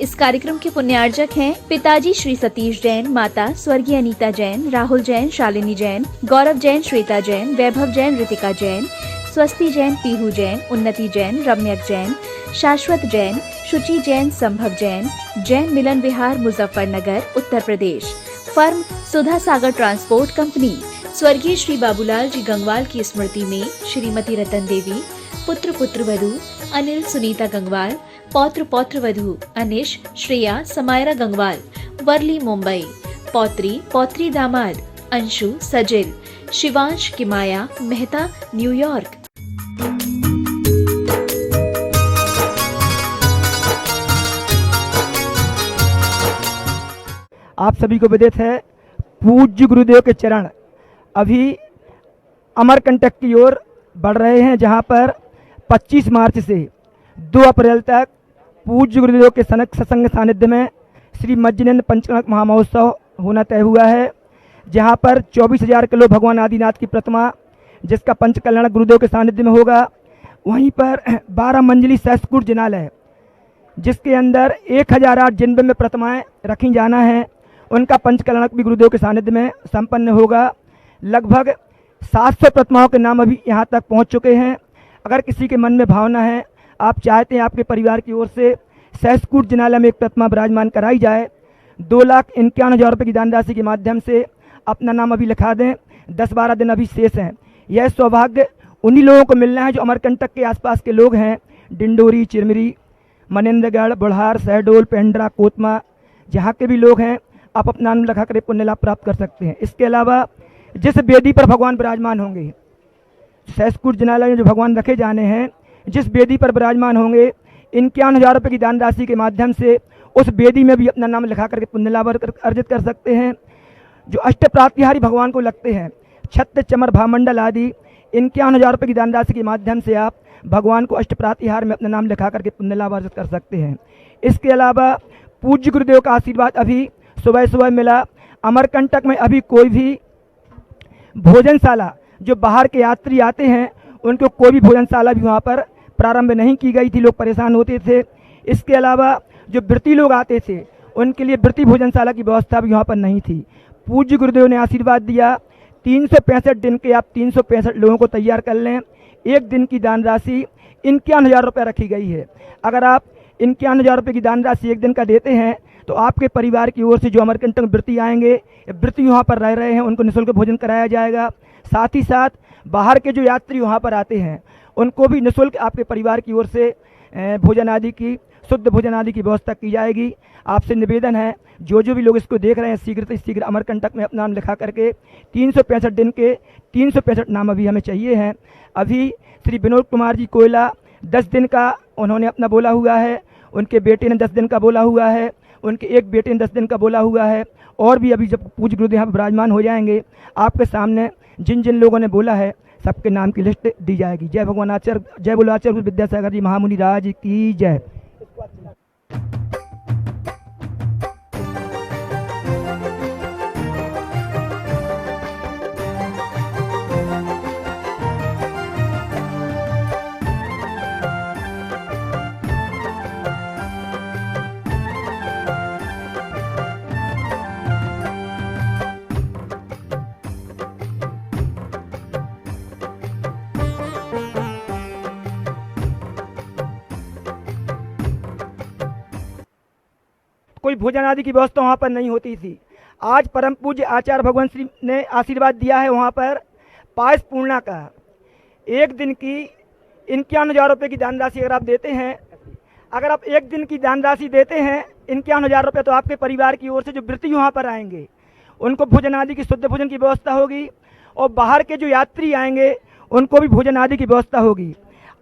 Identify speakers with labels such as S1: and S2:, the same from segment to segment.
S1: इस कार्यक्रम के पुण्यार्जक हैं पिताजी श्री सतीश जैन, माता स्वर्गीय अनीता जैन, राहुल जैन, शालिनी जैन, गौरव जैन, श्वेता जैन, वैभव जैन, ऋतिका जैन, स्वस्ति जैन, पीहू जैन, उन्नति जैन, रम्यक जैन, शाश्वत जैन, शुचि जैन, संभव जैन, जैन मिलन विहार, मुजफ्फरनगर, उत्तर प्रदेश। फर्म सुधा सागर ट्रांसपोर्ट कंपनी। स्वर्गीय श्री बाबूलाल जी गंगवाल की स्मृति में श्रीमती रतन देवी, पुत्र पुत्रवधू अनिल सुनीता गंगवाल, पौत्र पौत्रवधू अनिश श्रेया समायरा गंगवाल, वर्ली मुंबई, पौत्री पौत्री दामाद अंशु सजिल, शिवांश किमाया मेहता न्यूयॉर्क।
S2: आप सभी को विदित है पूज्य गुरुदेव के चरण अभी अमरकंटक की ओर बढ़ रहे हैं, जहां पर 25 मार्च से 2 अप्रैल तक पूज्य गुरुदेव के सत्संग सानिध्य में श्री मज्जनंद पंचकणक महामहोत्सव होना तय हुआ है, जहां पर 24,000 किलो भगवान आदिनाथ की प्रतिमा, जिसका पंचकल्याण गुरुदेव के सानिध्य में होगा। वहीं पर 12 मंजिली सहस्त्रकूट जिनालय, जिसके अंदर 1008 जिनबे में प्रतिमाएँ रखी जाना है, उनका पंचकल्याणक भी गुरुदेव के सानिध्य में संपन्न होगा। लगभग 700 प्रतिमाओं के नाम अभी यहाँ तक पहुँच चुके हैं। अगर किसी के मन में भावना है, आप चाहते हैं आपके परिवार की ओर से सहस्त्रकूट जिनालय में एक प्रतिमा विराजमान कराई जाए, 2,51,000 रुपये की दान राशि के माध्यम से अपना नाम अभी लिखा दें। 10-12 दिन अभी शेष हैं। यह सौभाग्य उन्हीं लोगों को मिलना है जो अमरकंटक के आसपास के लोग हैं। डिंडोरी, चिरमिरी, मनेंद्रगढ़, बुढ़ार, शहडोल, पेंड्रा, कोतमा, जहाँ के भी लोग हैं, आप अपना नाम लिखा कर पुण्य लाभ प्राप्त कर सकते हैं। इसके अलावा जिस वेदी पर भगवान विराजमान होंगे, सहस्त्रकूट जिनालय में जो भगवान रखे जाने हैं, जिस वेदी पर विराजमान होंगे, 51,000 रुपये की दान राशि के माध्यम से उस वेदी में भी अपना नाम लिखा करके पुण्य लाभ अर्जित कर सकते हैं। जो अष्ट प्रातिहारी भगवान को लगते हैं, छत्र, चमर, भामंडल आदि, 51,000 रुपये की दान राशि के माध्यम से आप भगवान को अष्ट प्रातिहार में अपना नाम लिखा करके पुण्य लाभ अर्जित कर सकते हैं। इसके अलावा पूज्य गुरुदेव का आशीर्वाद अभी सुबह सुबह मिला। अमरकंटक में अभी कोई भी भोजनशाला, जो बाहर के यात्री आते हैं उनको कोई भी भोजनशाला भी वहाँ पर प्रारंभ नहीं की गई थी, लोग परेशान होते थे। इसके अलावा जो व्रती लोग आते थे उनके लिए व्रती भोजनशाला की व्यवस्था भी वहाँ पर नहीं थी। पूज्य गुरुदेव ने आशीर्वाद दिया, 365 दिन के आप 365 लोगों को तैयार कर लें। एक दिन की दान राशि 51,000 रुपये रखी गई है। अगर आप 51,000 रुपये की दान राशि एक दिन का देते हैं तो आपके परिवार की ओर से जो अमरकंटक व्रती आएंगे, व्रती वहाँ पर रह रहे हैं, उनको निःशुल्क भोजन कराया जाएगा। साथ ही साथ बाहर के जो यात्री वहाँ पर आते हैं उनको भी निःशुल्क आपके परिवार की ओर से भोजन आदि की, शुद्ध भोजन आदि की व्यवस्था की जाएगी। आपसे निवेदन है, जो भी लोग इसको देख रहे हैं, शीघ्र से शीघ्र अमरकंटक में अपना नाम लिखा करके 365 दिन के 365 नाम अभी हमें चाहिए हैं। अभी श्री विनोद कुमार जी कोयला 10 दिन का उन्होंने अपना बोला हुआ है, उनके बेटे ने 10 दिन का बोला हुआ है, उनके एक बेटे ने 10 दिन का बोला हुआ है, और भी अभी जब पूज्य गुरुदेव यहाँ पर विराजमान हो जाएंगे, आपके सामने जिन जिन लोगों ने बोला है सबके नाम की लिस्ट दी जाएगी। जय भगवान आचार्य, जय बोलो आचार्य विद्यासागर जी महामुनि राज की जय। कोई भोजन आदि की व्यवस्था वहाँ पर नहीं होती थी। आज परम पूज्य आचार्य भगवान श्री ने आशीर्वाद दिया है वहाँ पर पायस पूर्णा का। एक दिन की 51,000 रुपये की दान राशि अगर आप देते हैं, अगर आप एक दिन की दान राशि देते हैं 51,000 रुपये, तो आपके परिवार की ओर से जो व्रती वहाँ पर आएंगे उनको भोजन आदि की, शुद्ध भोजन की व्यवस्था होगी, और बाहर के जो यात्री आएंगे उनको भी भोजन आदि की व्यवस्था होगी।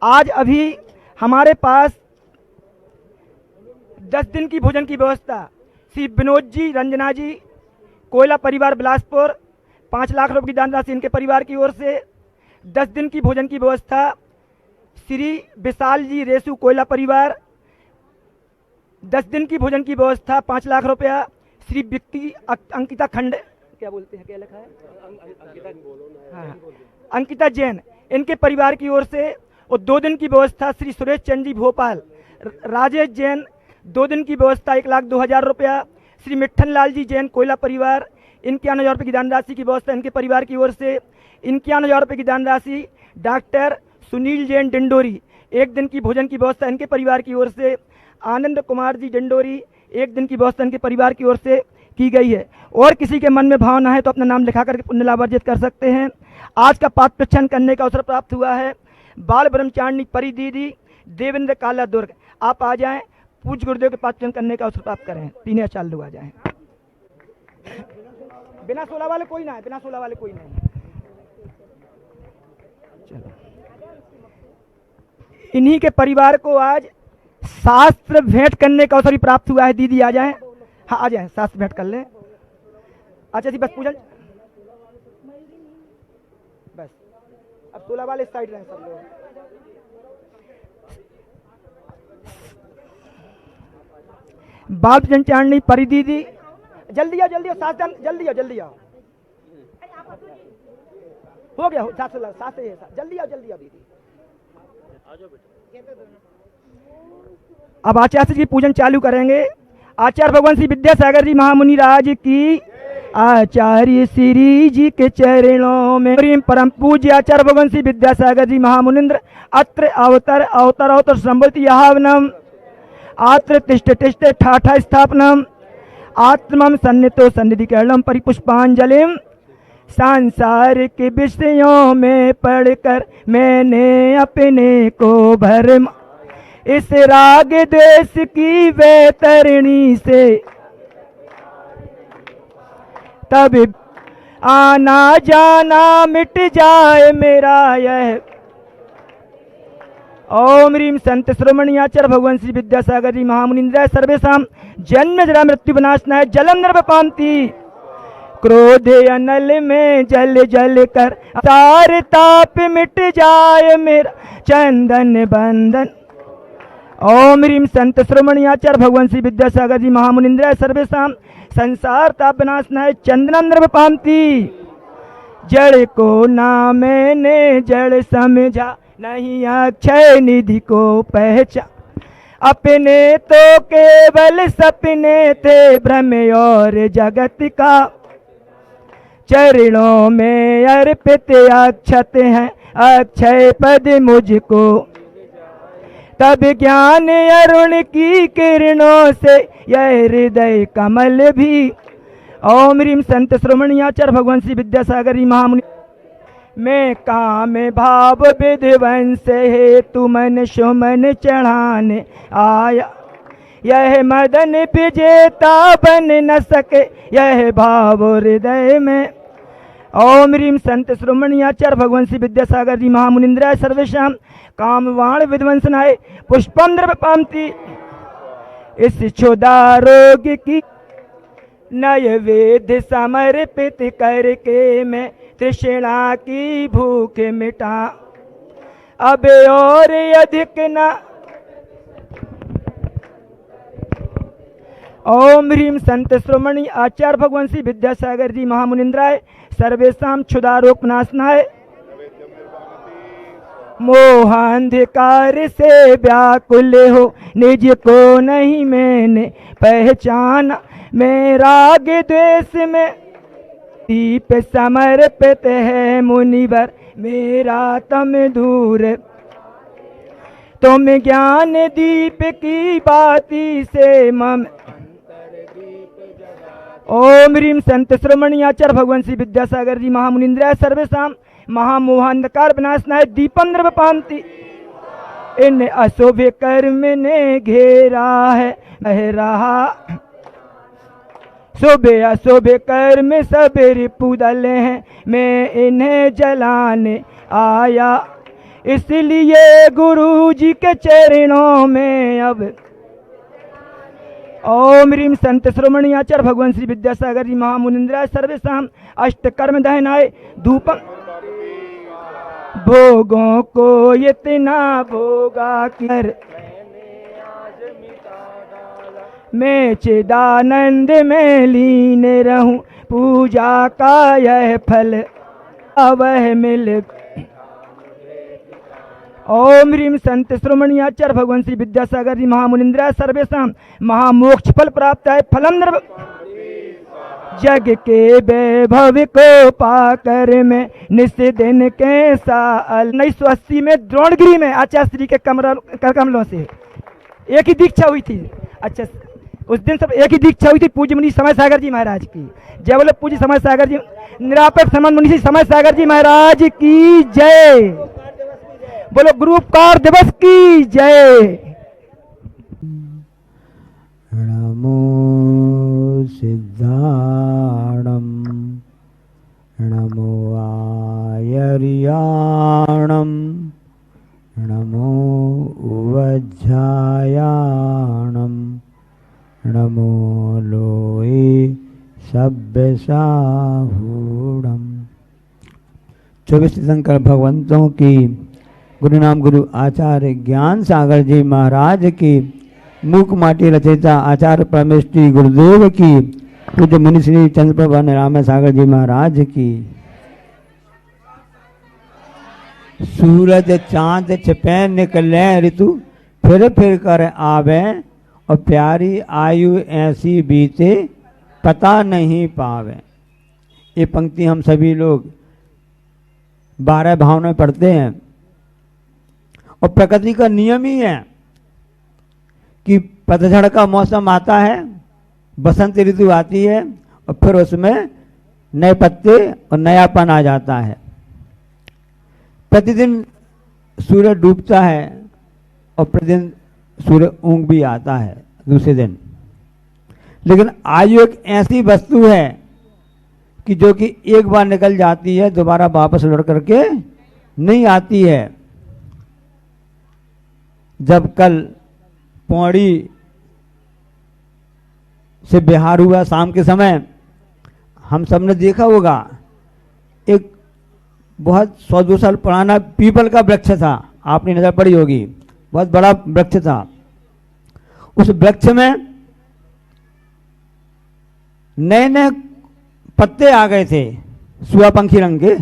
S2: आज अभी हमारे पास 10 दिन की भोजन की व्यवस्था श्री विनोद जी, रंजना जी, कोयला परिवार बिलासपुर, 5 लाख रुपये की दान राशि इनके परिवार की ओर से। 10 दिन की भोजन की व्यवस्था श्री विशाल जी, रेसू, कोयला परिवार, 10 दिन की भोजन की व्यवस्था 5 लाख रुपया श्री व्यक्ति अंकिता खंड, क्या बोलते हैं, क्या लिखा है, हाँ, अंकिता जैन, इनके परिवार की ओर से। और 2 दिन की व्यवस्था श्री सुरेश चंद जी भोपाल, राजेश जैन, 2 दिन की व्यवस्था 1,02,000 रुपया। श्री मिट्ठन लाल जी जैन कोयला परिवार 51,000 रुपये की दान राशि की व्यवस्था इनके परिवार की ओर से। 51,000 रुपये की दान राशि डॉक्टर सुनील जैन डिंडोरी 1 दिन की भोजन की व्यवस्था इनके परिवार की ओर से। आनंद कुमार जी डिंडोरी 1 दिन की व्यवस्था इनके परिवार की ओर से की गई है। और किसी के मन में भावना है तो अपना नाम लिखा करके पुण्य लाभ अर्जित कर सकते हैं। आज का पाठ प्रक्षण करने का अवसर प्राप्त हुआ है बाल ब्रह्मचारिणी परी दीदी देवेंद्र काला दुर्ग। आप आ जाएं, पूज्य गुरुदेव के पाठ प्रक्षण करने का अवसर प्राप्त करें। 3 या 4 लोग आ जाएं। बिना 16 वाले कोई ना है, बिना 16 वाले कोई नहीं। चलो, इन्हीं के परिवार को आज शास्त्र भेंट करने का अवसर भी प्राप्त हुआ है। दीदी आ जाएं, हाँ आ जाएं, शास्त्र भेंट कर लें। अच्छा जी, बस पूजन बस। अब 16 वाले साइड रहें सब लोग। बाल ब्रह्मचारिणी परी दीदी जल्दी आओ, जल्दी आओ, जल्दी आओ, जल्दी आओ। हो गया, साथ से जल्दी आओ, जल्दी आओ दीदी। अब आचार्य जी पूजन चालू करेंगे। आचार्य भगवान श्री विद्यासागर जी महामुनि राज की। आचार्य श्री जी के चरणों में परम पूज्य आचार्य भगवान श्री विद्यासागर जी महामुनिंद्र अत्र अवतर अवतर अवतर संभवती यहावनम आत्र तिष्ठ तिष्ठ ठाठा स्थापनम आत्मम सन्नितो सन्निधि कैलम परिपुष्पांजलिम। सांसार के विषयों में पढ़कर मैंने अपने को भरम इस राग द्वेष की वैतरणी से तब आना जाना मिट जाए मेरा यह। ओम ह्रीम संत श्रोमणी आचार्य भगवान श्री विद्यासागर जी महामुनिंद्र सर्वेशम जन्म जरा मृत्यु विनाशनाय जलम नर्वपांति क्रोध अनल में जल जल कर तार ताप मिट जाए मेरा चंदन बंधन। ओम ह्रीम संत श्रोमणी आचार्य भगवान श्री विद्यासागर जी महामुनिंद्र सर्वेशम संसार ताप विनाशनाय चंदनम नर्वपांति। जड़ को ना मैंने जड़ समझा नहीं अक्षय निधि को पहचान अपने तो केवल सपने थे भ्रम और जगत का चरणों में अर्पित अक्षत हैं अक्षय पद मुझको तब ज्ञान अरुण की किरणों से यह हृदय कमल भी। ओम ह्रीम संत श्रोमणी आचार्य भगवान श्री विद्यासागर जी महामुनि मैं काम भाव विध्वंस हेतु मन सुमन चढ़ाने आया यह मदन विजेता बन न सके यह भाव हृदय में। ओम ह्रीम संत श्रोमणी आचार्य भगवान श्री विद्यासागर जी महामुनिंद्र सर्वेशम कामवाण विध्वंसनाय पुष्पम द्रवपांति। इस क्षुधा रोग की नय वेद समर्पित करके मैं तृष्णा की भूख मिटा अब और अधिक न। ओम ह्रीम संत श्रोमणी आचार्य भगवान श्री विद्यासागर जी महामुनिंद्राय सर्वेशम क्षुधारोग नाशनाय मोहांधकार से व्याकुल हो निज को नहीं मैंने पहचाना मैं राग द्वेष में दीप समर्पित है मुनिवर मेरा तम दूर तुम ज्ञान दीप की बाती से मम। ओम ह्रीम संत श्रोमणी आचार्य भगवान श्री विद्यासागर जी महामुनिंद्र सर्वेशम महामोहांधकार विनाशनाय दीपम द्रवपांति। इन अशुभ कर्म ने घेरा है बह रहा शुभ अशुभ कर्म सब रिपुदल हैं मैं इन्हें जलाने आया इसलिए गुरु जी के चरणों में अब। ओम ह्रीम संत श्रोमणी आचार्य भगवान श्री विद्यासागर जी महामुनिंद्र सर्वेशम अष्ट कर्म दहनाय धूपम। भोगों को इतना भोगा कर मैं चिदानंद में लीन रहूं पूजा का यह फल वह मिल। ओम ह्रीम संत श्रोमणियाचार्य भगवान श्री विद्यासागर जी महामुनिंद्रा सर्वेशम महामोक्ष फल प्राप्त है फलम जग के वैभव को पाकर में निश्चय दिन के साल 1980 में द्रोणगिरी में आचार्य श्री के कमलों से एक ही दीक्षा हुई थी। अच्छा, उस दिन सब एक ही दीक्षा हुई थी पूज्य मुनि समय सागर जी महाराज की। जय बोले पूज्य समय सागर जी निरापेक्ष समन मुनि समय सागर जी महाराज की जय। बोलो गुरु उपकार दिवस की जय।
S3: नमो सिद्धाणम नमो आयर्याणम नमो उवज्झायाणम नमो लोए सभ्यसाहूणम। 24 तीर्थंकर भगवंतों की गुरु नाम गुरु आचार्य ज्ञान सागर जी महाराज की मूक माटी रचयिता आचार्य परमेश्वरी गुरुदेव की पूज्य मुनि श्री चंद्रप्रभा राम सागर जी महाराज की। सूरज चांद छिपे निकले ऋतु फिर कर आवे और प्यारी आयु ऐसी बीते पता नहीं पावे। ये पंक्ति हम सभी लोग 12 भाव में पढ़ते हैं और प्रकृति का नियम ही है कि पतझड़ का मौसम आता है, बसंत ऋतु आती है और फिर उसमें नए पत्ते और नयापन आ जाता है। प्रतिदिन सूर्य डूबता है और प्रतिदिन सूर्य ऊँग भी आता है दूसरे दिन। लेकिन आयु एक ऐसी वस्तु है कि जो कि एक बार निकल जाती है दोबारा वापस लौट करके नहीं आती है। जब कल पौड़ी से बिहार हुआ शाम के समय, हम सब ने देखा होगा एक बहुत 100-200 साल पुराना पीपल का वृक्ष था, आपने नजर पड़ी होगी, बहुत बड़ा वृक्ष था। उस वृक्ष में नए नए पत्ते आ गए थे, सुआपंखी रंग के,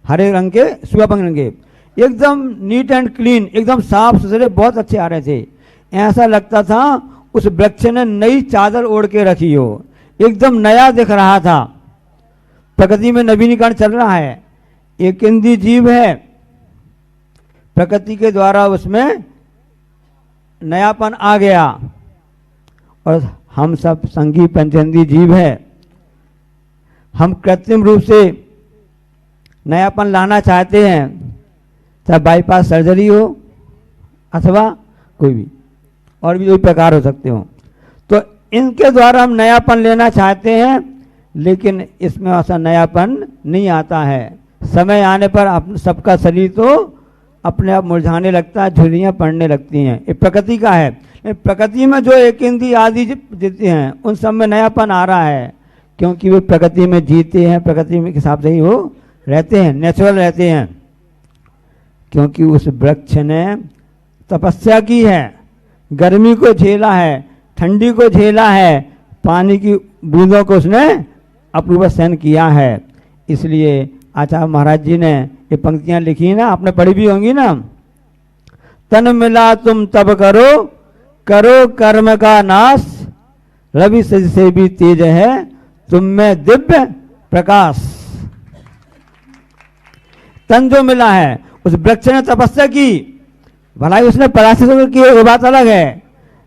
S3: हरे रंग के सुआपंखी रंग के, एकदम नीट एंड क्लीन, एकदम साफ सुथरे, बहुत अच्छे आ रहे थे। ऐसा लगता था उस वृक्ष ने नई चादर ओढ़ के रखी हो, एकदम नया दिख रहा था। प्रकृति में नवीनीकरण चल रहा है। एक इंद्रिय जीव है, प्रकृति के द्वारा उसमें नयापन आ गया और हम सब संघी पंचेंद्रीय जीव है। हम कृत्रिम रूप से नयापन लाना चाहते हैं, चाहे बाईपास सर्जरी हो अथवा कोई भी और भी कोई प्रकार हो सकते हो, तो इनके द्वारा हम नयापन लेना चाहते हैं, लेकिन इसमें ऐसा नयापन नहीं आता है। समय आने पर सबका शरीर तो अपने आप मुरझाने लगता है, झुर्रियाँ पड़ने लगती हैं। ये प्रकृति का है। प्रकृति में जो एक इंद्रिय आदि जीते हैं उन सब में नयापन आ रहा है, क्योंकि वे प्रकृति में जीते हैं, प्रकृति के हिसाब से ही वो रहते हैं, नेचुरल रहते हैं। क्योंकि उस वृक्ष ने तपस्या की है, गर्मी को झेला है, ठंडी को झेला है, पानी की बूंदों को उसने अपने ऊपर सहन किया है। इसलिए आचार्य महाराज जी ने ये पंक्तियां लिखी ना, आपने पढ़ी भी होंगी ना। तन मिला तुम तब करो, करो कर्म का नाश, रवि से भी तेज है तुम में दिव्य प्रकाश। तन जो मिला है, उस वृक्ष ने तपस्या की, भलाई उसने परासित की, वो बात अलग है,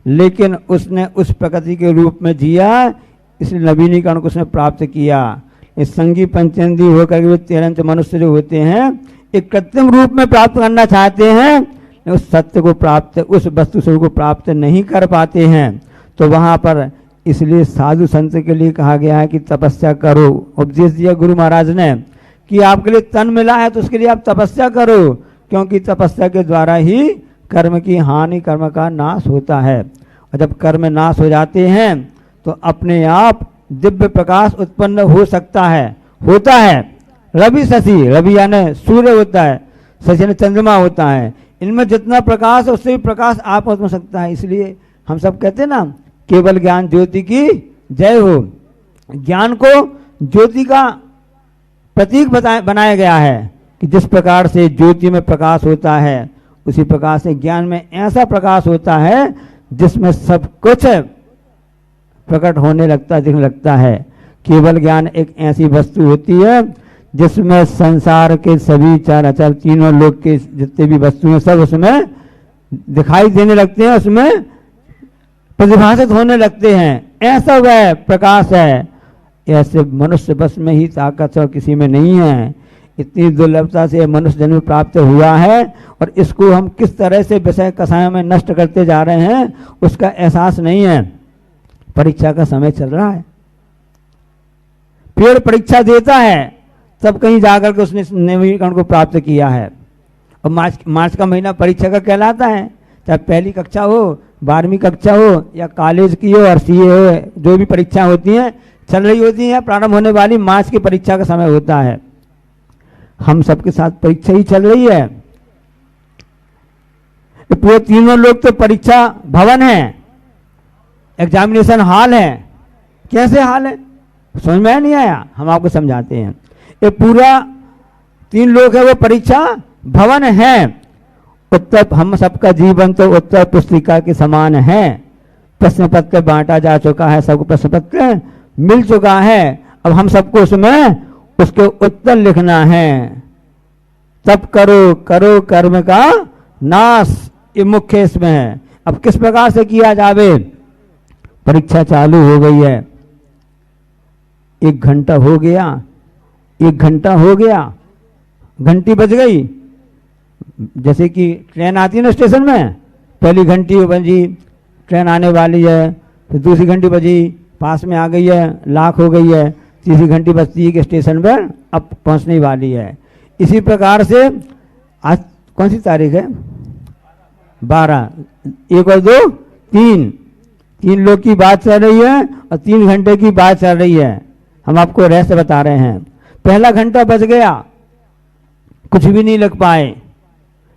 S3: लेकिन उसने उस प्रकृति के रूप में जिया, इसलिए नवीनीकरण को उसने प्राप्त किया। इस संगी पंचेंद्रिय होकर के 13 मनुष्य जो होते हैं एक कृत्रिम रूप में प्राप्त करना चाहते हैं, उस सत्य को प्राप्त, उस वस्तु स्वरूप को प्राप्त नहीं कर पाते हैं। तो वहां पर इसलिए साधु संत के लिए कहा गया है कि तपस्या करो। उपदेश दिया गुरु महाराज ने कि आपके लिए तन मिला है तो उसके लिए आप तपस्या करो, क्योंकि तपस्या के द्वारा ही कर्म की हानि, कर्म का नाश होता है। और जब कर्म नाश हो जाते हैं तो अपने आप दिव्य प्रकाश उत्पन्न हो सकता है, होता है। रवि शशि, रवि यानी सूर्य होता है, शशि यानी चंद्रमा होता है, इनमें जितना प्रकाश है उससे भी प्रकाश आप हो सकता है। इसलिए हम सब कहते हैं ना, केवल ज्ञान ज्योति की जय हो। ज्ञान को ज्योति का प्रतीक बनाया गया है कि जिस प्रकार से ज्योति में प्रकाश होता है, उसी प्रकार से ज्ञान में ऐसा प्रकाश होता है जिसमें सब कुछ प्रकट होने लगता, दिखने लगता है। केवल ज्ञान एक ऐसी वस्तु होती है जिसमें संसार के सभी चार अचल तीनों लोक के जितने भी वस्तु हैं सब उसमें दिखाई देने लगते हैं, उसमें प्रतिभाषित होने लगते हैं। ऐसा वह प्रकाश है। ऐसे मनुष्य बस में ही ताकत और किसी में नहीं है। इतनी दुर्लभता से मनुष्य जन्म प्राप्त हुआ है और इसको हम किस तरह से विषय कषायों में नष्ट करते जा रहे हैं उसका एहसास नहीं है। परीक्षा का समय चल रहा है, पेड़ परीक्षा देता है, तब कहीं जाकर के उसने नवीकरण को प्राप्त किया है। और मार्च का महीना परीक्षा का कहलाता है, चाहे पहली कक्षा हो, 12वीं कक्षा हो या कॉलेज की हो और सीए हो, जो भी परीक्षा होती हैं चल रही होती हैं, प्रारंभ होने वाली मार्च की परीक्षा का समय होता है। हम सबके साथ परीक्षा ही चल रही है। पूरे तीनों लोग तो परीक्षा भवन है, एग्जामिनेशन हॉल है। कैसे हॉल है समझ में नहीं आया, हम आपको समझाते हैं। ये पूरा 3 लोग है वो परीक्षा भवन है। उत्तर, हम सबका जीवन तो उत्तर पुस्तिका के समान है। प्रश्न पत्र बांटा जा चुका है, सबको प्रश्न पत्र मिल चुका है। अब हम सबको उसमें उसके उत्तर लिखना है। तब करो करो कर्म का नाश, ये मुख्य इसमें है। अब किस प्रकार से किया जावे। परीक्षा चालू हो गई है, 1 घंटा हो गया, 1 घंटा हो गया, घंटी बज गई। जैसे कि ट्रेन आती है ना स्टेशन में, पहली घंटी बजी, ट्रेन आने वाली है, फिर दूसरी घंटी बजी, पास में आ गई है, लाख हो गई है, तीसरी घंटी बजती है कि स्टेशन पर अब पहुंचने वाली है। इसी प्रकार से आज कौन सी तारीख है, 12, 1 और 2 3 लोग की बात चल रही है और 3 घंटे की बात चल रही है। हम आपको रहस्य बता रहे हैं। पहला घंटा बज गया, कुछ भी नहीं लग पाए।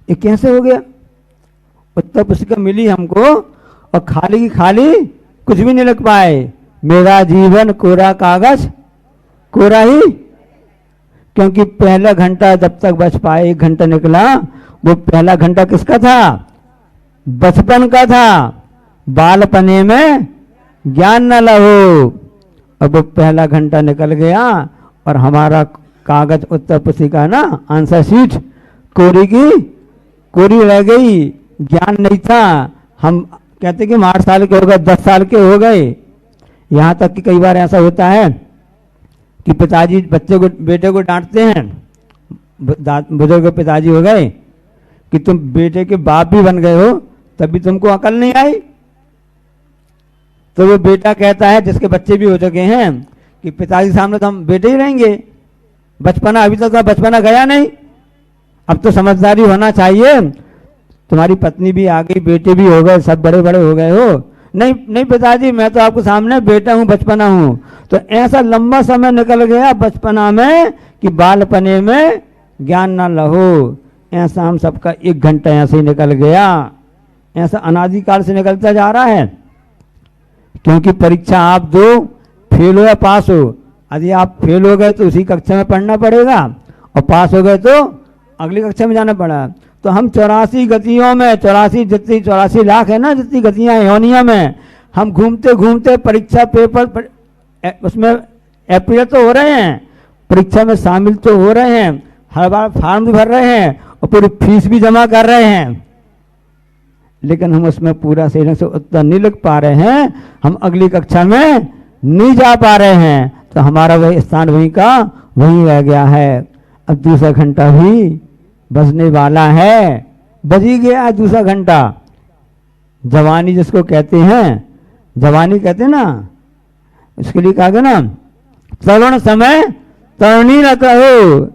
S3: ये कैसे हो गया। उत्तर पुस्तिका मिली हमको और खाली की खाली कुछ भी नहीं लग पाए। मेरा जीवन कोरा कागज कोरा ही, क्योंकि पहला घंटा जब तक बच पाए, 1 घंटा निकला, वो पहला घंटा किसका था, बचपन का था। बालपने में ज्ञान न लहो। अब वो पहला घंटा निकल गया और हमारा कागज उत्तर पुस्तिका ना आंसर शीट कोरी रह गई, ज्ञान नहीं था। हम कहते कि 8 साल के हो गए, 10 साल के हो गए। यहाँ तक कि कई बार ऐसा होता है कि पिताजी बच्चे को, बेटे को डांटते हैं, बुजुर्ग पिताजी हो गए कि तुम बेटे के बाप भी बन गए हो तभी तुमको अकल नहीं आई। तो वो बेटा कहता है, जिसके बच्चे भी हो चुके हैं, कि पिताजी सामने तो हम बेटे ही रहेंगे, बचपना अभी तक तो बचपना गया नहीं, अब तो समझदारी होना चाहिए। तुम्हारी पत्नी भी आ गई, बेटे भी हो गए, सब बड़े बड़े हो गए हो। नहीं नहीं पिताजी, मैं तो आपको सामने बेटा हूँ, बचपना हूँ। तो ऐसा लंबा समय निकल गया बचपना में कि बालपने में ज्ञान ना लहो। ऐसा हम सबका 1 घंटा ऐसे ही निकल गया। ऐसा अनादिकाल से निकलता जा रहा है। क्योंकि परीक्षा आप दो, फेल हो या पास हो। यदि आप फेल हो गए तो उसी कक्षा में पढ़ना पड़ेगा और पास हो गए तो अगली कक्षा में जाना पड़ा। तो हम 84 गतियों में, 84 लाख है ना जितनी गतियां हैं योनिया में, हम घूमते घूमते परीक्षा पेपर उसमें अपियर तो हो रहे हैं, परीक्षा में शामिल तो हो रहे हैं, हर बार फॉर्म भी भर रहे हैं और पूरी फीस भी जमा कर रहे हैं, लेकिन हम उसमें पूरा सही ढंग से उत्तर नहीं लिख पा रहे हैं। हम अगली कक्षा में नहीं जा पा रहे हैं, तो हमारा वही स्थान वहीं का वहीं रह गया है। अब दूसरा घंटा भी बजने वाला है, बज ही गया दूसरा घंटा। जवानी जिसको कहते हैं, जवानी कहते हैं ना, इसके लिए कहा गया ना, तरुण समय तरुणी न कहो।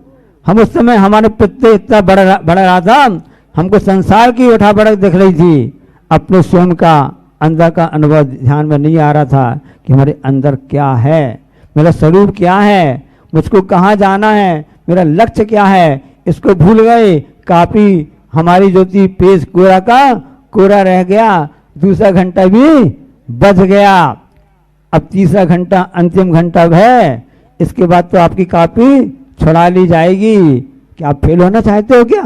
S3: हम उस समय हमारे पित्ते इतना बढ़ रहा था, हमको संसार की उठा बढ़क दिख रही थी, अपने स्वयं का अंदर का अनुभव ध्यान में नहीं आ रहा था कि हमारे अंदर क्या है, मेरा स्वरूप क्या है, मुझको कहाँ जाना है, मेरा लक्ष्य क्या है, इसको भूल गए। काफी हमारी जो थी पेज कोरा का कोरा रह गया। दूसरा घंटा भी बज गया। अब तीसरा घंटा अंतिम घंटा है, इसके बाद तो आपकी कॉपी छुड़ा ली जाएगी। क्या आप फेल होना चाहते हो क्या?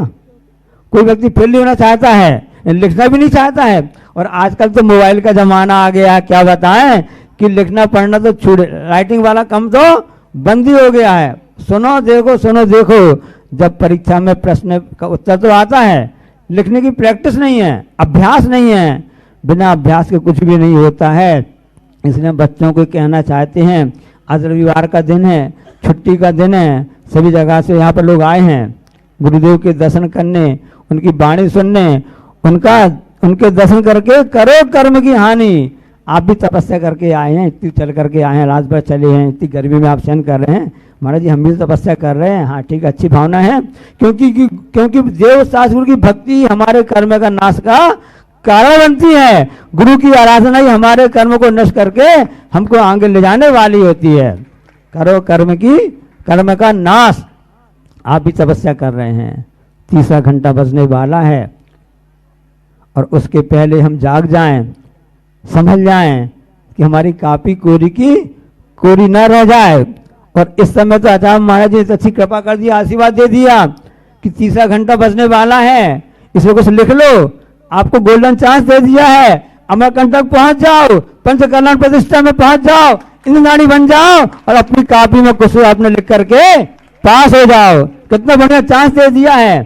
S3: कोई व्यक्ति फेल नहीं होना चाहता है, लिखना भी नहीं चाहता है। और आजकल तो मोबाइल का जमाना आ गया है, क्या बताएं कि लिखना पढ़ना तो छूट, राइटिंग वाला काम तो बंद ही हो गया है। सुनो देखो, जब परीक्षा में प्रश्न का उत्तर तो आता है, लिखने की प्रैक्टिस नहीं है, अभ्यास नहीं है। बिना अभ्यास के कुछ भी नहीं होता है। इसलिए बच्चों को कहना चाहते हैं, आज रविवार का दिन है, छुट्टी का दिन है, सभी जगह से यहाँ पर लोग आए हैं गुरुदेव के दर्शन करने, उनकी वाणी सुनने, उनके दर्शन करके करो कर्म की हानि। आप भी तपस्या करके आए हैं, इतनी चल करके आए हैं, रात भर चले हैं, इतनी गर्मी में आप सहन कर रहे हैं। महाराज जी हम भी तपस्या कर रहे हैं, हाँ ठीक, अच्छी भावना है, क्योंकि देव शास्त्र की भक्ति हमारे कर्म का नाश का कारण बनती है। गुरु की आराधना ही हमारे कर्म को नष्ट करके हमको आगे ले जाने वाली होती है। करो कर्म का नाश। आप भी तपस्या कर रहे हैं, तीसरा घंटा बजने वाला है, और उसके पहले हम जाग जाएं, समझ जाएं कि हमारी कापी कोरी न रह जाए। और इस समय तो आचार्य महाराज जी ने अच्छी कृपा कर दिया, आशीर्वाद दे दिया कि तीसरा घंटा बजने वाला है, इसमें कुछ लिख लो। आपको गोल्डन चांस दे दिया है, अमरकंटक पहुंच जाओ, पंच कल्याण प्रतिष्ठा में पहुंच जाओ, इंद्रनाड़ी बन जाओ और अपनी कापी में कुछ आपने लिख करके पास हो जाओ। कितना बढ़िया चांस दे दिया है।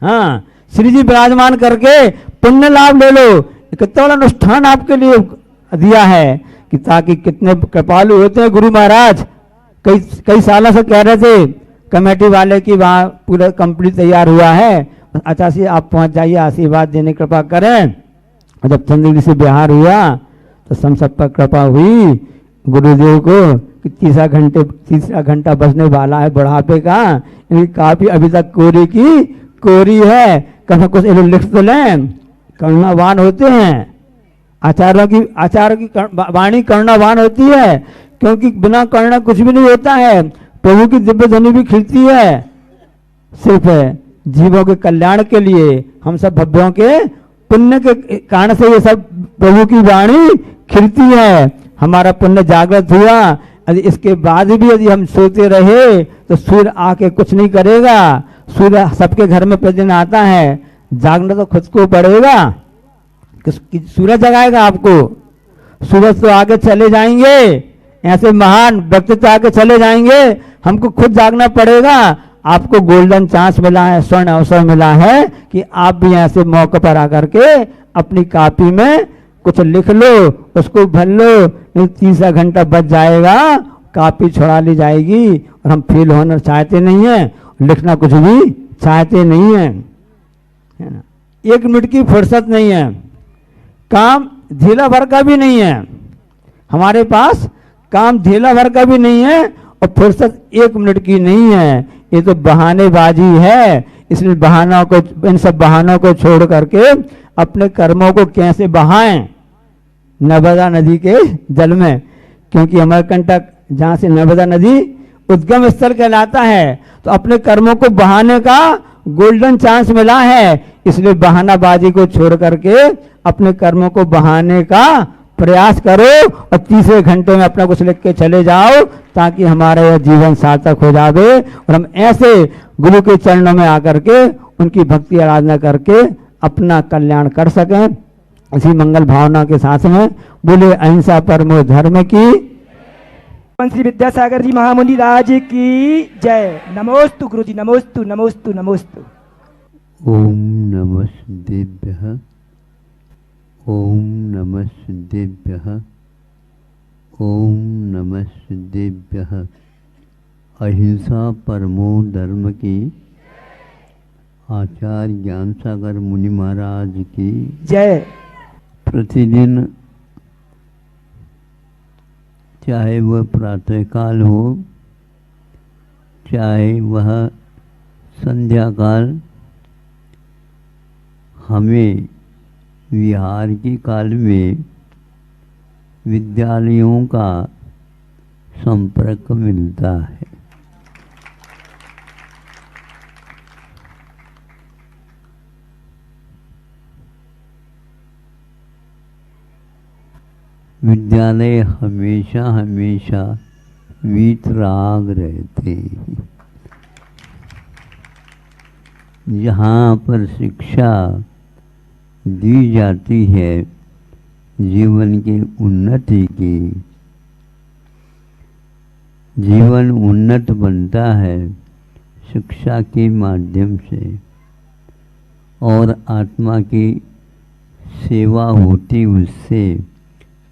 S3: हाँ, श्री जी विराजमान करके पुण्य लाभ ले लो। कितना बड़ा अनुष्ठान आपके लिए दिया है कि ताकि कितने कृपालु होते हैं गुरु महाराज। कई सालों से कह रहे थे कमेटी वाले की वहाँ पूरा कंप्लीट तैयार हुआ है, अच्छा से आप पहुंच जाइए, आशीर्वाद देने कृपा करें। और जब चंद्रगिरी से बिहार हुआ तो हम सब पर कृपा हुई गुरुदेव को कि तीसरा घंटा बजने वाला है बुढ़ापे का, इनकी काफी अभी तक कोरी है, कभी कुछ लिख तो लें। करुणावान होते हैं आचार्यों की वाणी करुणावान होती है, क्योंकि बिना करुणा कुछ भी नहीं होता है। प्रभु की दिव्य ध्वनि भी खिलती है, सिर्फ जीवों के कल्याण के लिए, हम सब भव्यों के पुण्य के कारण से ये सब प्रभु की वाणी खिलती है। हमारा पुण्य जागृत हुआ, यदि इसके बाद भी यदि हम सोते रहे तो सूर्य आके कुछ नहीं करेगा। सूर्य सबके घर में प्रतिदिन आता है, जागना तो खुद को पड़ेगा। सूरज जगाएगा आपको, सूरज तो आगे चले जाएंगे, ऐसे महान व्यक्तित्व आगे चले जाएंगे, हमको खुद जागना पड़ेगा। आपको गोल्डन चांस मिला है, स्वर्ण अवसर मिला है कि आप भी ऐसे मौके पर आकर के अपनी कापी में कुछ लिख लो, उसको भर लो। नहीं तीसरा घंटा बच जाएगा, कापी छुड़ा ली जाएगी और हम फेल होना चाहते नहीं है, लिखना कुछ भी चाहते नहीं है ना। 1 मिनट की फुर्सत नहीं है, काम ढीला भर का भी नहीं है हमारे पास, काम ढीला भर का भी नहीं है और फुर्सत 1 मिनट की नहीं है। ये तो बहानेबाजी है। इसलिए इन सब बहानों को छोड़ करके अपने कर्मों को कैसे बहाएं नर्मदा नदी के जल में, क्योंकि अमरकंटक जहाँ से नर्मदा नदी उद्गम स्थल कहलाता है, तो अपने कर्मों को बहाने का गोल्डन चांस मिला है। इसलिए बहानाबाजी को छोड़ करके अपने कर्मों को बहाने का प्रयास करो और तीसरे घंटे में अपना कुछ लिख के चले जाओ, ताकि हमारा यह जीवन सार्थक हो जावे और हम ऐसे गुरु के चरणों में आकर के उनकी भक्ति आराधना करके अपना कल्याण कर सकें। इसी मंगल भावना के साथ में बोले अहिंसा परमो धर्म की।
S2: श्री विद्यासागर जी महामुनि राज की जय। नमोस्तु गुरु जी, नमोस्तु नमोस्तु नमोस्तु।
S4: ओम नमः सिद्धेभ्यः, ओम नमः सिद्धेभ्यः, ओम नमः सिद्धेभ्यः। अहिंसा परमो धर्म की। आचार्य ज्ञान सागर मुनि महाराज की
S2: जय।
S4: प्रतिदिन चाहे वह प्रातःकाल हो, चाहे वह संध्या काल, हमें विहार के काल में विद्यालयों का संपर्क मिलता है। विद्यालय हमेशा हमेशा वीतराग रहते हैं। जहाँ पर शिक्षा दी जाती है जीवन की उन्नति की, जीवन उन्नत बनता है शिक्षा के माध्यम से और आत्मा की सेवा होती उससे,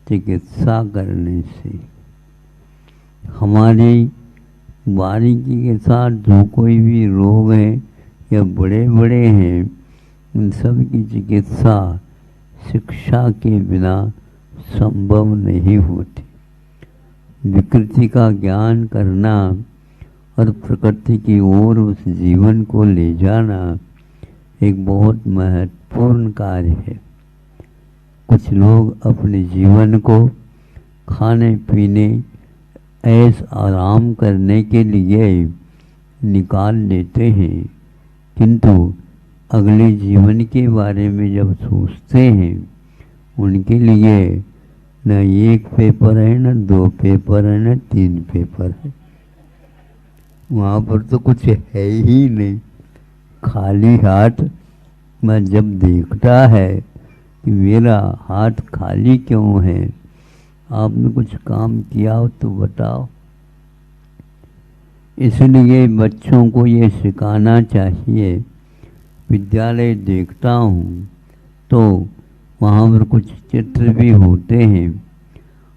S4: चिकित्सा करने से। हमारी बारीकी के साथ जो कोई भी रोग है या बड़े बड़े हैं, उन सब की चिकित्सा शिक्षा के बिना संभव नहीं होती। विकृति का ज्ञान करना और प्रकृति की ओर उस जीवन को ले जाना एक बहुत महत्वपूर्ण कार्य है। कुछ लोग अपने जीवन को खाने पीने ऐश आराम करने के लिए निकाल लेते हैं, किंतु अगले जीवन के बारे में जब सोचते हैं, उनके लिए न एक पेपर है, न 2 पेपर है, न 3 पेपर है। वहाँ पर तो कुछ है ही नहीं। खाली हाथ में जब देखता है कि मेरा हाथ खाली क्यों है, आपने कुछ काम किया हो तो बताओ। इसलिए बच्चों को ये सिखाना चाहिए। विद्यालय देखता हूँ तो वहाँ पर कुछ चित्र भी होते हैं।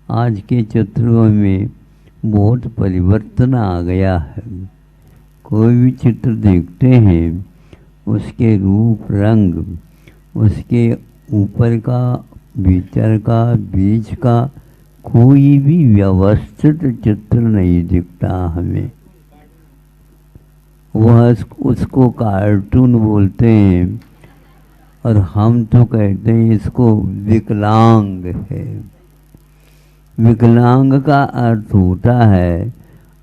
S4: आज के चित्रों में बहुत परिवर्तन आ गया है। कोई भी चित्र देखते हैं, उसके रूप रंग, उसके ऊपर का, भीतर का, बीच का कोई भी व्यवस्थित चित्र नहीं दिखता हमें। वह उसको कार्टून बोलते हैं और हम तो कहते हैं इसको विकलांग है। विकलांग का अर्थ होता है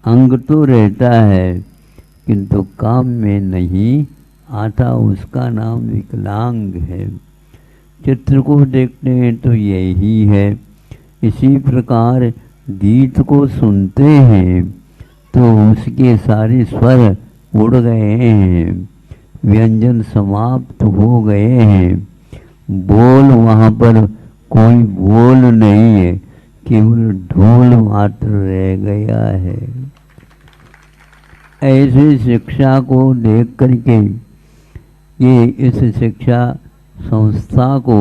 S4: अंग तो रहता है किंतु काम में नहीं आता, उसका नाम विकलांग है। चित्र को देखते हैं तो यही है। इसी प्रकार गीत को सुनते हैं तो उसके सारे स्वर उड़ गए हैं, व्यंजन समाप्त हो गए हैं, बोल वहाँ पर कोई बोल नहीं है, केवल ढोल मात्र रह गया है। ऐसी शिक्षा को देख करके ये इस शिक्षा संस्था को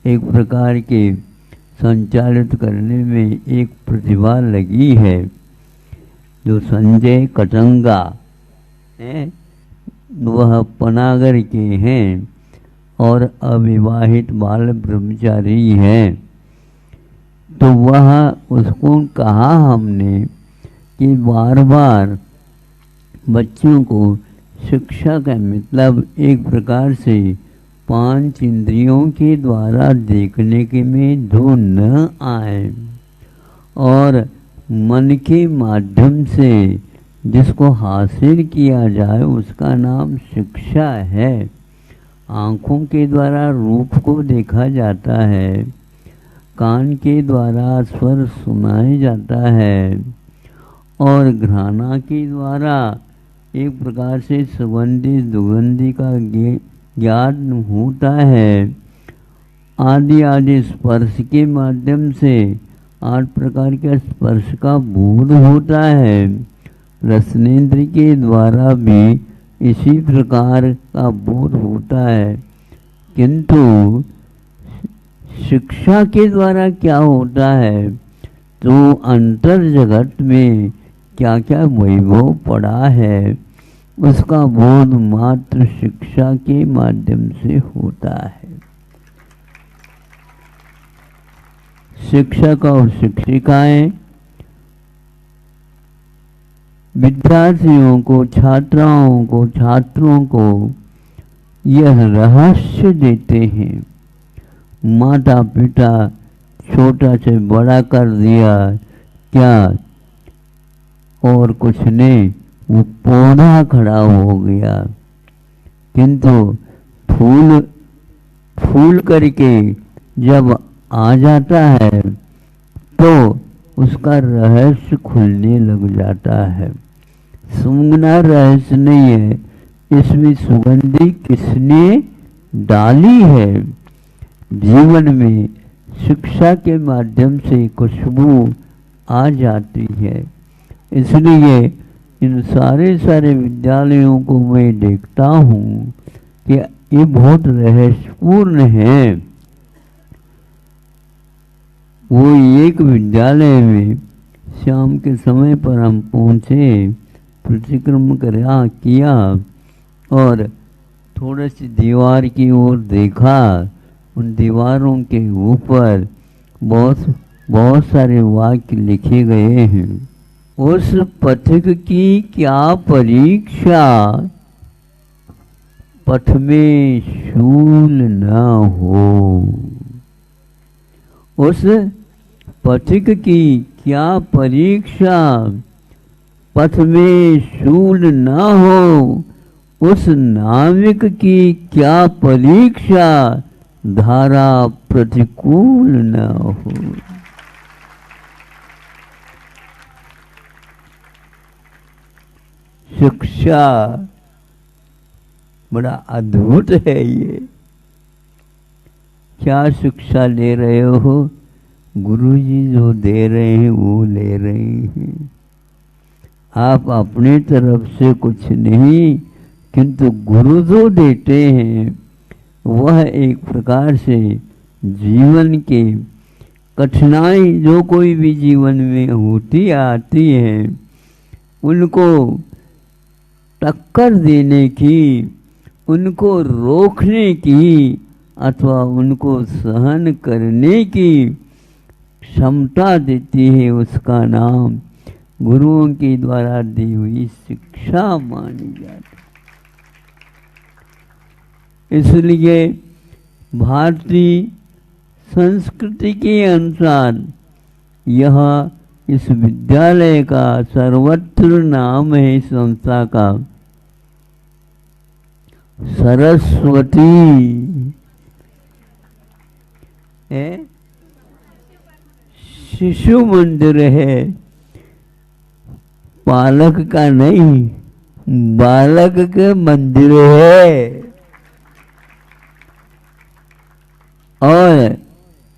S4: एक प्रकार के संचालित करने में एक प्रतिभा लगी है, जो संजय कटंगा हैं, वह पनागर के हैं और अविवाहित बाल ब्रह्मचारी हैं। तो वह उसको कहा हमने कि बार बार बच्चों को शिक्षा का मतलब एक प्रकार से 5 इंद्रियों के द्वारा देखने के में जो न आए और मन के माध्यम से जिसको हासिल किया जाए उसका नाम शिक्षा है। आँखों के द्वारा रूप को देखा जाता है, कान के द्वारा स्वर सुनाया जाता है और घ्राणा के द्वारा एक प्रकार से सुगंधी दुगंधी का ज्ञान होता है। आदि आदि स्पर्श के माध्यम से 8 प्रकार के स्पर्श का बोध होता है। रसनेन्द्र के द्वारा भी इसी प्रकार का बोध होता है, किंतु शिक्षा के द्वारा क्या होता है, तो अंतर जगत में क्या क्या वैभव पड़ा है उसका बोध मात्र शिक्षा के माध्यम से होता है। शिक्षक और शिक्षिकाएं विद्यार्थियों को, छात्राओं को, छात्रों को यह रहस्य देते हैं। माता पिता छोटा से बड़ा कर दिया क्या, और कुछ नहीं, वो पौधा खड़ा हो गया, किंतु फूल करके जब आ जाता है तो उसका रहस्य खुलने लग जाता है। सूंघना रहस्य नहीं है, इसमें सुगंधि किसने डाली है। जीवन में शिक्षा के माध्यम से खुशबू आ जाती है। इसलिए इन सारे विद्यालयों को मैं देखता हूँ कि ये बहुत रहस्यपूर्ण है। वो एक विद्यालय में शाम के समय पर हम पहुँचे, प्रतिक्रमण किया और थोड़ी सी दीवार की ओर देखा। उन दीवारों के ऊपर बहुत सारे वाक्य लिखे गए हैं। उस पथिक की क्या परीक्षा, पथ में शूल न हो। उस पथिक की क्या परीक्षा, पथ में शूल न हो। उस नाविक की क्या परीक्षा, धारा प्रतिकूल न हो। शिक्षा बड़ा अद्भुत है। ये क्या शिक्षा ले रहे हो? गुरुजी जो दे रहे हैं वो ले रहे हैं। आप अपने तरफ से कुछ नहीं, किंतु गुरु जो देते हैं वह एक प्रकार से जीवन के कठिनाई जो कोई भी जीवन में होती आती है उनको टक्कर देने की, उनको रोकने की अथवा उनको सहन करने की क्षमता देती है। उसका नाम गुरुओं के द्वारा दी हुई शिक्षा मानी जाती। इसलिए भारतीय संस्कृति के अनुसार यह इस विद्यालय का सर्वत्र नाम है। इस संस्था का सरस्वती है, शिशु मंदिर है। पालक का नहीं, बालक के मंदिर है। और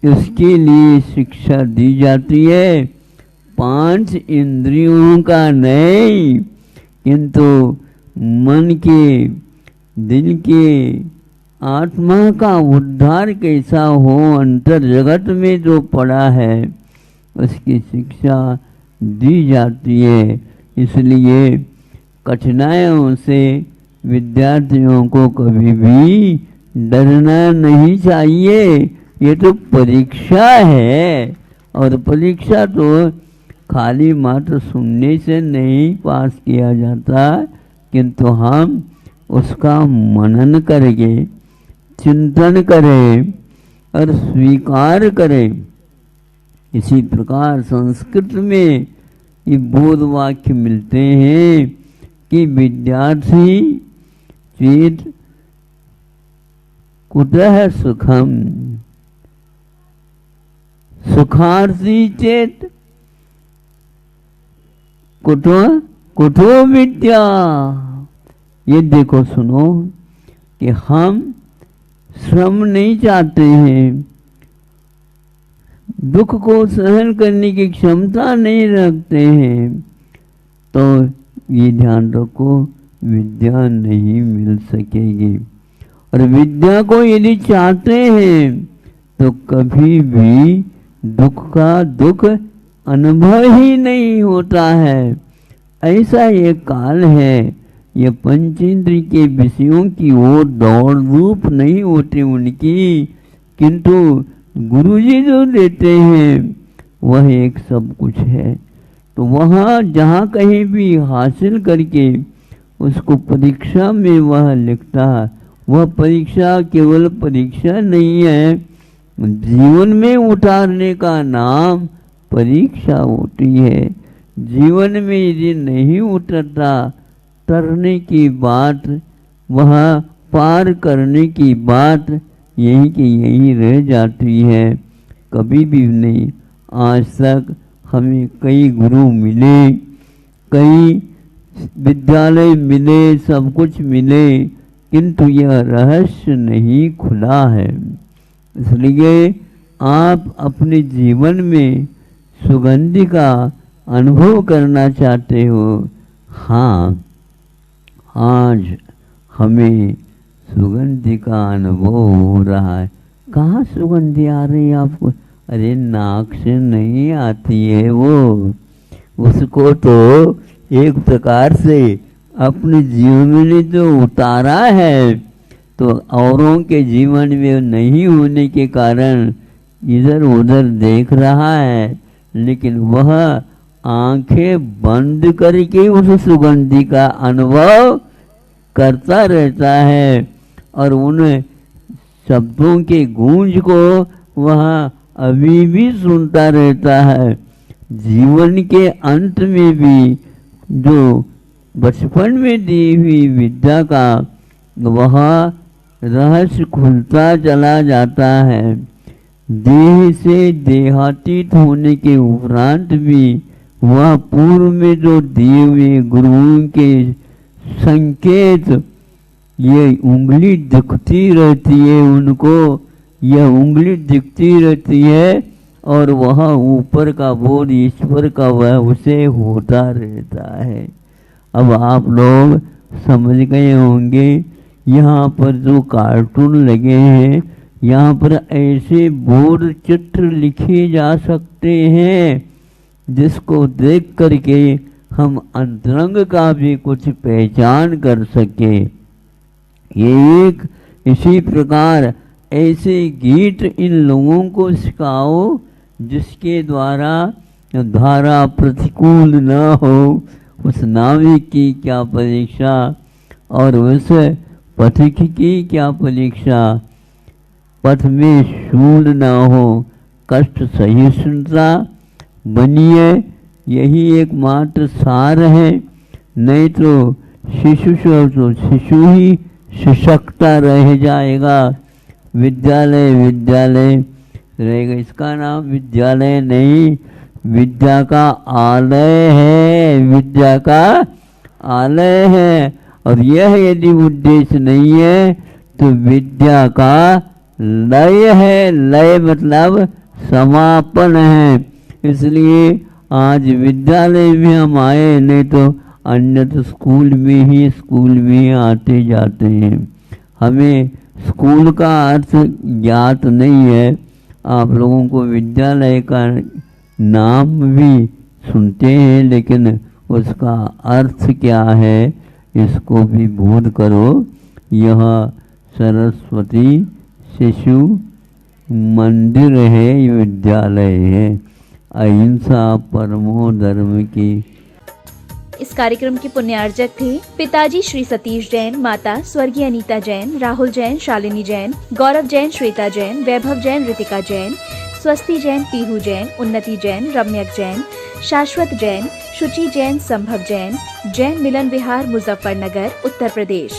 S4: इसके लिए शिक्षा दी जाती है 5 इंद्रियों का नहीं, किंतु मन के, दिल के, आत्मा का उद्धार कैसा हो, अंतर जगत में जो पड़ा है उसकी शिक्षा दी जाती है। इसलिए कठिनाइयों से विद्यार्थियों को कभी भी डरना नहीं चाहिए। ये तो परीक्षा है और परीक्षा तो खाली मात्र सुनने से नहीं पास किया जाता, किंतु हम उसका मनन करेंगे, चिंतन करें और स्वीकार करें। इसी प्रकार संस्कृत में ये बोध वाक्य मिलते हैं कि विद्यार्थी चेत कुतः सुखम, सुखार्थी चेत कुतो विद्या। ये देखो सुनो कि हम श्रम नहीं चाहते हैं, दुख को सहन करने की क्षमता नहीं रखते हैं, तो ये ध्यान रखो विद्या नहीं मिल सकेगी। और विद्या को यदि चाहते हैं तो कभी भी दुख का दुख अनुभव ही नहीं होता है। ऐसा ये काल है, ये पंचेंद्रिय के विषयों की ओर दौड़ धूप नहीं होती उनकी, किंतु गुरुजी जो देते हैं वह एक सब कुछ है। तो वहाँ जहाँ कहीं भी हासिल करके उसको परीक्षा में वह लिखता, वह परीक्षा केवल परीक्षा नहीं है, जीवन में उतारने का नाम परीक्षा होती है। जीवन में यदि नहीं उतरता, तरने की बात, वह पार करने की बात यहीं की यहीं रह जाती है, कभी भी नहीं। आज तक हमें कई गुरु मिले, कई विद्यालय मिले, सब कुछ मिले, किंतु यह रहस्य नहीं खुला है। इसलिए आप अपने जीवन में सुगंधि का अनुभव करना चाहते हो। हाँ, आज हमें सुगंधि का अनुभव हो रहा है। कहाँ सुगंधि आ रही है आपको? अरे नाक से नहीं आती है वो, उसको तो एक प्रकार से अपने जीवन में जो उतारा है, तो औरों के जीवन में नहीं होने के कारण इधर उधर देख रहा है, लेकिन वह आंखें बंद करके उस सुगंधि का अनुभव करता रहता है और उन शब्दों के गूंज को वह अभी भी सुनता रहता है। जीवन के अंत में भी जो बचपन में दी हुई विद्या का वह रहस्य खुलता चला जाता है। देह से देहातीत होने के उपरांत भी वह पूर्व में जो दिए हुए गुरुओं के संकेत, ये उंगली दिखती रहती है उनको, यह उंगली दिखती रहती है और वह ऊपर का बोध ईश्वर का वह उसे होता रहता है। अब आप लोग समझ गए होंगे, यहाँ पर जो कार्टून लगे हैं, यहाँ पर ऐसे बोर्ड चित्र लिखे जा सकते हैं जिसको देख करके हम अंतरंग का भी कुछ पहचान कर सके। ये एक इसी प्रकार ऐसे गीत इन लोगों को सिखाओ जिसके द्वारा धारा प्रतिकूल न हो। उस नाविक की क्या परीक्षा और उस पथिक की क्या परीक्षा। पथ में शूल न हो, कष्ट सहिष्णुता बनिए, यही एकमात्र सार है। नहीं तो शिशु ही सशक्ता रह जाएगा। विद्यालय विद्यालय रहेगा, इसका नाम विद्यालय नहीं, विद्या का आलय है, विद्या का आलय है। और यह यदि उद्देश्य नहीं है तो विद्या का लय है। लय मतलब समापन है। इसलिए आज विद्यालय में हम आए, नहीं तो अन्यथा स्कूल में ही आते जाते हैं। हमें स्कूल का अर्थ ज्ञात नहीं है। आप लोगों को विद्यालय का नाम भी सुनते हैं, लेकिन उसका अर्थ क्या है इसको भी बोध करो। यह सरस्वती शिशु मंदिर है, विद्यालय है। अहिंसा परमो धर्म की।
S1: इस कार्यक्रम के पुण्यार्जक थे पिताजी श्री सतीश जैन, माता स्वर्गीय अनीता जैन, राहुल जैन, शालिनी जैन, गौरव जैन, श्वेता जैन, वैभव जैन, ऋतिका जैन, स्वस्ति जैन, पीहू जैन, उन्नति जैन, रम्यक जैन, शाश्वत जैन, शुचि जैन, संभव जैन, जैन मिलन विहार, मुजफ्फरनगर, उत्तर प्रदेश।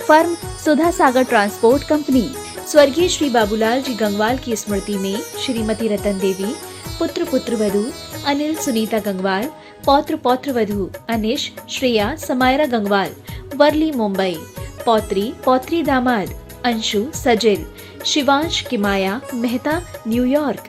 S1: फर्म सुधा सागर ट्रांसपोर्ट कंपनी। स्वर्गीय श्री बाबूलाल जी गंगवाल की स्मृति में श्रीमती रतन देवी, पुत्र पुत्रवधू अनिल सुनीता गंगवाल, पौत्र पौत्रवधू अनिश श्रेया समायरा गंगवाल, वर्ली मुंबई, पौत्री पौत्री दामाद अंशु सजिल, शिवांश किमाया मेहता न्यूयॉर्क,